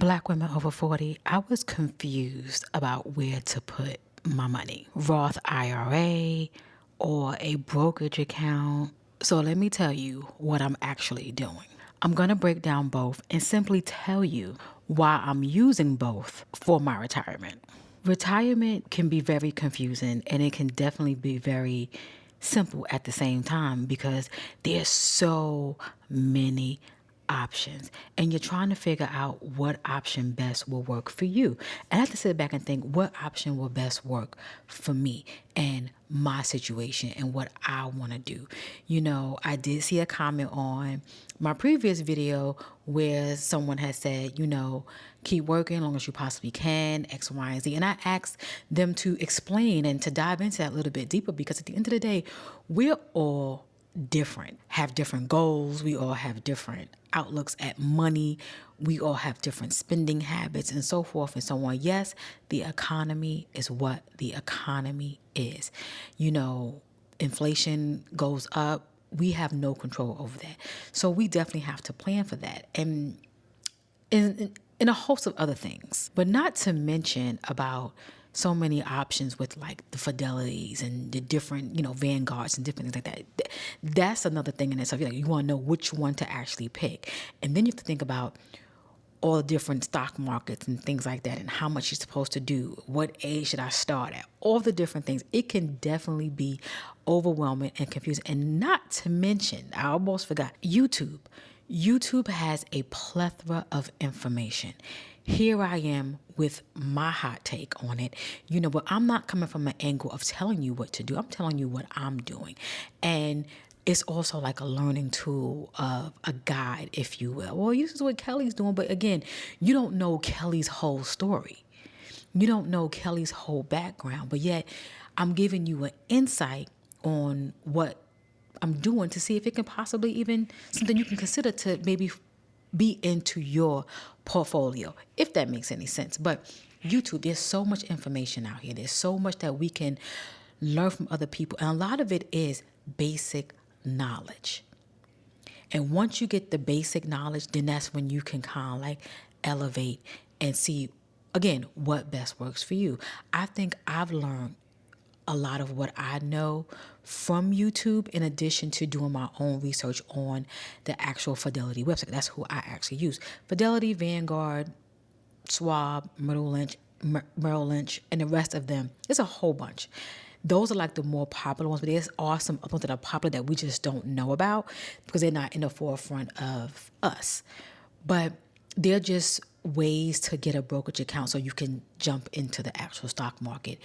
Black women over 40, I was confused about where to put my money. Roth IRA or a brokerage account. So let me tell you what I'm actually doing. I'm going to break down both and simply tell you why I'm using both for my retirement. Retirement can be very confusing, and it can definitely be very simple at the same time because there's so many options and you're trying to figure out what option best will work for you. And I have to sit back and think what option will best work for me and my situation and what I want to do. You know, I did see a comment on my previous video where someone had said, you know, keep working as long as you possibly can, X, Y, and Z. And I asked them to explain and to dive into that a little bit deeper because at the end of the day, we're all different, have different goals. We all have different outlooks at money. We all have different spending habits and so forth and so on. Yes, the economy is what the economy is. You know, inflation goes up. We have no control over that. So we definitely have to plan for that. And in a host of other things, but not to mention about so many options with like the Fidelities and the different, you know, Vanguards and different things like that. That's another thing in itself. Like you want to know which one to actually pick. And then you have to think about all the different stock markets and things like that and how much you're supposed to do. What age should I start at? All the different things. It can definitely be overwhelming and confusing. And not to mention, I almost forgot, YouTube. YouTube has a plethora of information. Here I am with my hot take on it, you know, but I'm not coming from an angle of telling you what to do. I'm telling you what I'm doing. And it's also like a learning tool of a guide, if you will. Well, this is what Kelly's doing. But again, you don't know Kelly's whole story. You don't know Kelly's whole background. But yet I'm giving you an insight on what I'm doing to see if it can possibly even something you can consider to maybe be into your portfolio, if that makes any sense. But YouTube, there's so much information out here. There's so much that we can learn from other people. And a lot of it is basic knowledge. And once you get the basic knowledge, then that's when you can kind of like elevate and see, again, what best works for you. I think I've learned a lot of what I know from YouTube in addition to doing my own research on the actual Fidelity website. That's who I actually use. Fidelity, Vanguard, Schwab, Merrill Lynch, and the rest of them. There's a whole bunch. Those are like the more popular ones, but there's awesome ones that are popular that we just don't know about because they're not in the forefront of us. But they're just ways to get a brokerage account so you can jump into the actual stock market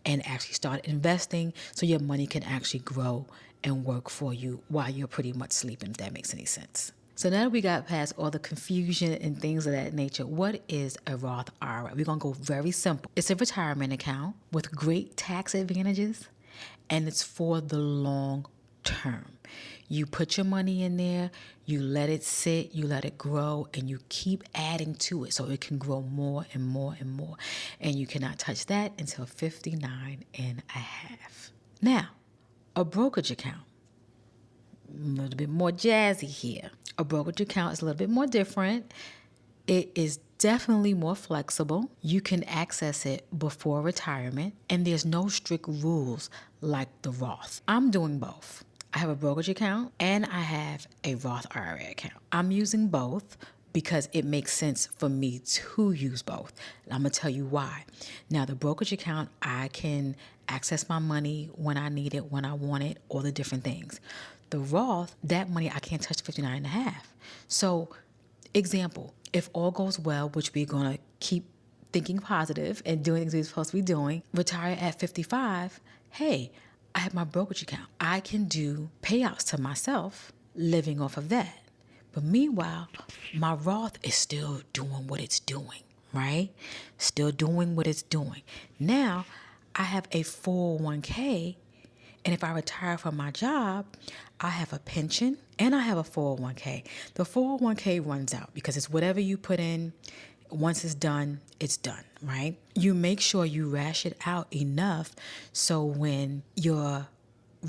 and actually start investing so your money can actually grow and work for you while you're pretty much sleeping, if that makes any sense. So now that we got past all the confusion and things of that nature, what is a Roth IRA? We're going to go very simple. It's a retirement account with great tax advantages, and it's for the long term. You put your money in there, you let it sit, you let it grow, and you keep adding to it so it can grow more and more and more. And you cannot touch that until 59 and a half. Now, a brokerage account. A little bit more jazzy here. A brokerage account is a little bit more different. It is definitely more flexible. You can access it before retirement, and there's no strict rules like the Roth. I'm doing both. I have a brokerage account and I have a Roth IRA account. I'm using both because it makes sense for me to use both. And I'm going to tell you why. Now, the brokerage account, I can access my money when I need it, when I want it, all the different things. The Roth, that money, I can't touch 59 and a half. So, example, if all goes well, which we're going to keep thinking positive and doing things we're supposed to be doing, retire at 55, hey, I have my brokerage account. I can do payouts to myself living off of that. But meanwhile, my Roth is still doing what it's doing, right? Still doing what it's doing. Now, I have a 401k, and if I retire from my job, I have a pension and I have a 401k. The 401k runs out because it's whatever you put in. Once it's done, right? You make sure you rash it out enough so when your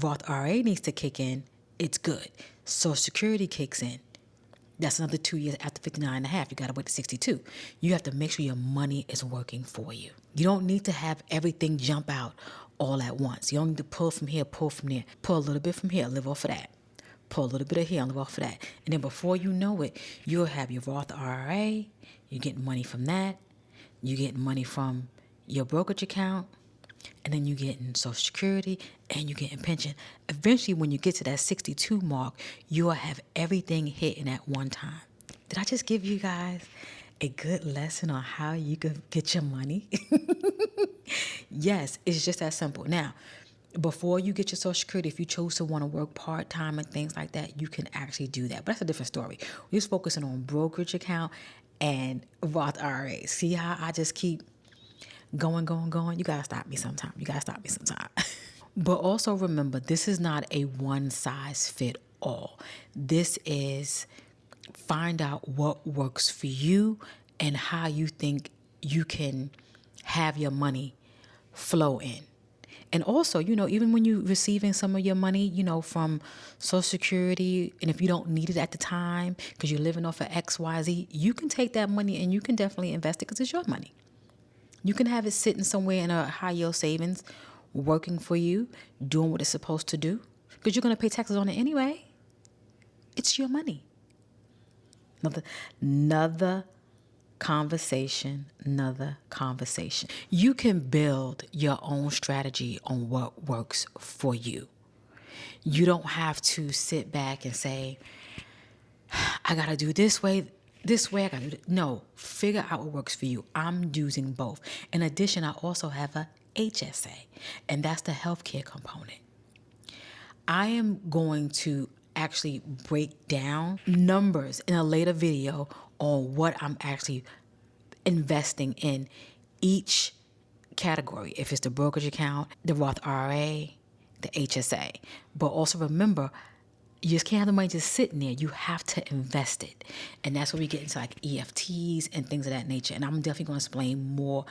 Roth IRA needs to kick in, it's good. Social Security kicks in. That's another 2 years after 59 and a half. You got to wait to 62. You have to make sure your money is working for you. You don't need to have everything jump out all at once. You don't need to pull from here, pull from there. Pull a little bit from here, live off of that. Pull a little bit of here, live off of that. And then before you know it, you'll have your Roth IRA. You're getting money from that. You're getting money from your brokerage account. And then you getting Social Security and you getting pension. Eventually, when you get to that 62 mark, you'll have everything hitting at one time. Did I just give you guys a good lesson on how you could get your money? Yes, it's just that simple. Now, before you get your Social Security, if you chose to want to work part-time and things like that, you can actually do that. But that's a different story. We're just focusing on brokerage account and Roth IRA. See how I just keep going. You got to stop me sometime. But also remember, this is not a one size fit all. This is find out what works for you and how you think you can have your money flow in. And also, even when you're receiving some of your money, from Social Security, and if you don't need it at the time because you're living off of XYZ, you can take that money and you can definitely invest it because it's your money. You can have it sitting somewhere in a high yield savings, working for you, doing what it's supposed to do, because you're going to pay taxes on it anyway. It's your money. Another conversation. You can build your own strategy on what works for you. You don't have to sit back and say, I got to do this way, I got to do No, figure out what works for you. I'm using both. In addition, I also have a HSA, and that's the healthcare component. I am going to actually break down numbers in a later video on what I'm actually investing in each category. If it's the brokerage account, the Roth IRA, the HSA. But also remember, you just can't have the money just sitting there. You have to invest it. And that's where we get into like EFTs and things of that nature. And I'm definitely going to explain more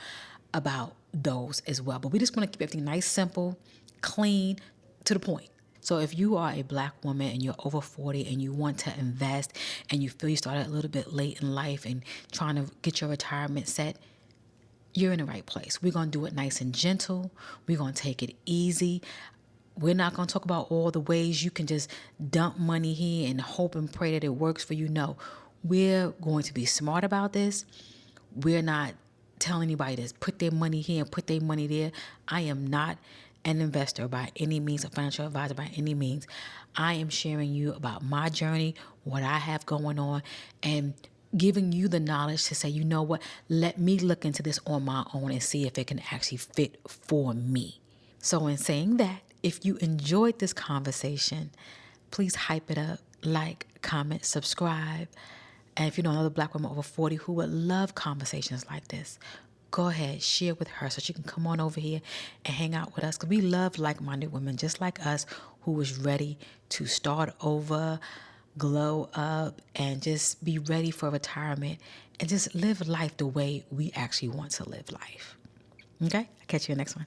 about those as well. But we just want to keep everything nice, simple, clean, to the point. So if you are a Black woman and you're over 40 and you want to invest and you feel you started a little bit late in life and trying to get your retirement set, you're in the right place. We're going to do it nice and gentle. We're going to take it easy. We're not going to talk about all the ways you can just dump money here and hope and pray that it works for you. No, we're going to be smart about this. We're not telling anybody to put their money here and put their money there. I am not an investor by any means, a financial advisor by any means. I am sharing you about my journey, what I have going on, and giving you the knowledge to say, you know what, let me look into this on my own and see if it can actually fit for me. So in saying that, if you enjoyed this conversation, please hype it up, like, comment, subscribe. And if you know another Black woman over 40 who would love conversations like this, go ahead, share with her so she can come on over here and hang out with us. Because we love like-minded women just like us who is ready to start over, glow up, and just be ready for retirement and just live life the way we actually want to live life. Okay? I'll catch you in the next one.